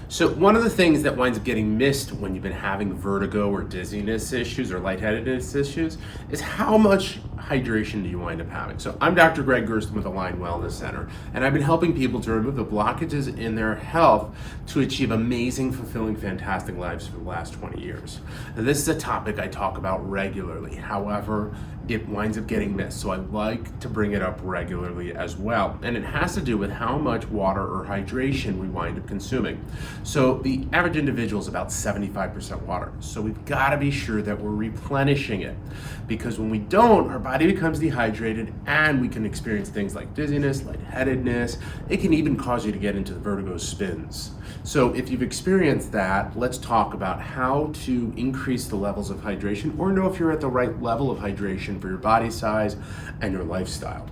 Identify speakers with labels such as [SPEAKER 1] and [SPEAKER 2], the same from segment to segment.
[SPEAKER 1] So one of the things that winds up getting missed when you've been having vertigo or dizziness issues or lightheadedness issues is how much hydration do you wind up having. So I'm Dr. Gregg Gerstin with Align Wellness Center, and I've been helping people to remove the blockages in their health to achieve amazing, fulfilling, fantastic lives for the last 20 years. And this is a topic I talk about regularly. However, it winds up getting missed. So I like to bring it up regularly as well. And it has to do with how much water or hydration we wind up consuming. So the average individual is about 75% water. So we've got to be sure that we're replenishing it, because when we don't, our body becomes dehydrated and we can experience things like dizziness, lightheadedness. It can even cause you to get into the vertigo spins. So if you've experienced that, let's talk about how to increase the levels of hydration or know if you're at the right level of hydration for your body size and your lifestyle.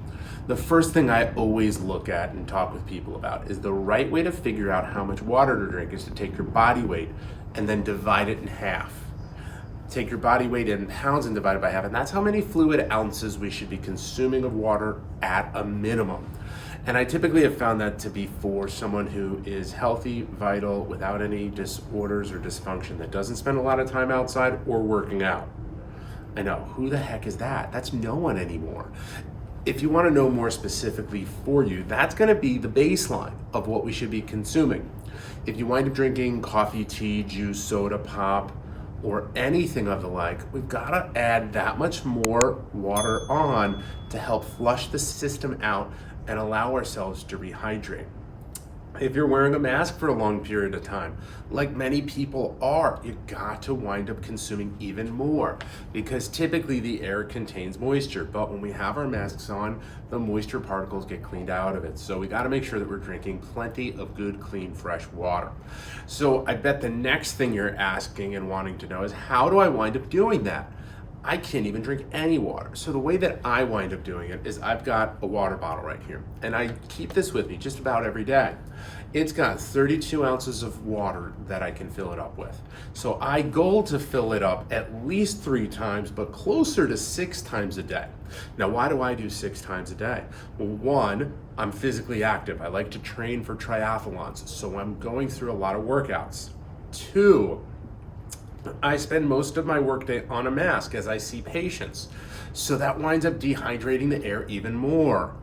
[SPEAKER 1] The first thing I always look at and talk with people about is the right way to figure out how much water to drink is to take your body weight and then divide it in half. Take your body weight in pounds and divide it by half, and that's how many fluid ounces we should be consuming of water at a minimum. And I typically have found that to be for someone who is healthy, vital, without any disorders or dysfunction, that doesn't spend a lot of time outside or working out. I know, who the heck is that? That's no one anymore. If you want to know more specifically for you, that's going to be the baseline of what we should be consuming. If you wind up drinking coffee, tea, juice, soda, pop, or anything of the like, we've got to add that much more water on to help flush the system out and allow ourselves to rehydrate. If you're wearing a mask for a long period of time, like many people are, you got to wind up consuming even more, because typically the air contains moisture, but when we have our masks on, the moisture particles get cleaned out of it. So we got to make sure that we're drinking plenty of good, clean, fresh water. So I bet the next thing you're asking and wanting to know is, how do I wind up doing that? I can't even drink any water. So the way that I wind up doing it is I've got a water bottle right here, and I keep this with me just about every day. It's got 32 ounces of water that I can fill it up with. So I goal to fill it up at least 3 times, but closer to 6 times a day. Now, why do I do 6 times a day? Well, 1, I'm physically active. I like to train for triathlons, so I'm going through a lot of workouts. 2, I spend most of my workday on a mask as I see patients, so that winds up dehydrating the air even more.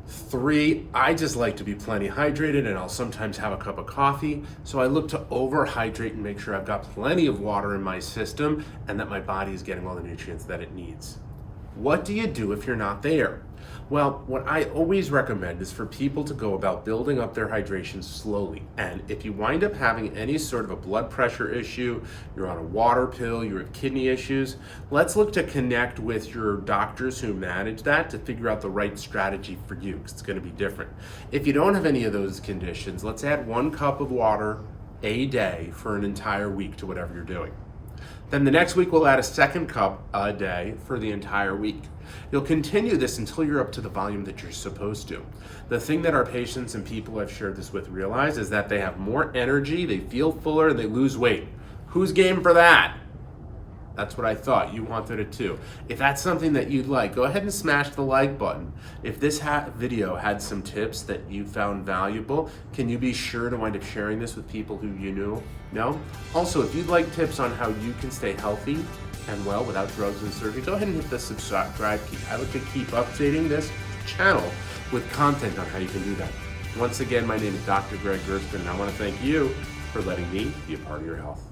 [SPEAKER 1] 3, I just like to be plenty hydrated, and I'll sometimes have a cup of coffee, so I look to overhydrate and make sure I've got plenty of water in my system and that my body is getting all the nutrients that it needs. What do you do if you're not there? Well, what I always recommend is for people to go about building up their hydration slowly. And if you wind up having any sort of a blood pressure issue, you're on a water pill, you have kidney issues, let's look to connect with your doctors who manage that to figure out the right strategy for you, because it's going to be different. If you don't have any of those conditions, let's add 1 cup of water a day for an entire week to whatever you're doing. Then the next week we'll add a 2nd cup a day for the entire week. You'll continue this until you're up to the volume that you're supposed to. The thing that our patients and people I've shared this with realize is that they have more energy, they feel fuller, and they lose weight. Who's game for that? That's what I thought. You wanted it too. If that's something that you'd like, go ahead and smash the like button. If this video had some tips that you found valuable, can you be sure to wind up sharing this with people who you know? Also, if you'd like tips on how you can stay healthy and well without drugs and surgery, go ahead and hit the subscribe key. I look to keep updating this channel with content on how you can do that. Once again, my name is Dr. Gregg Gerstin, and I want to thank you for letting me be a part of your health.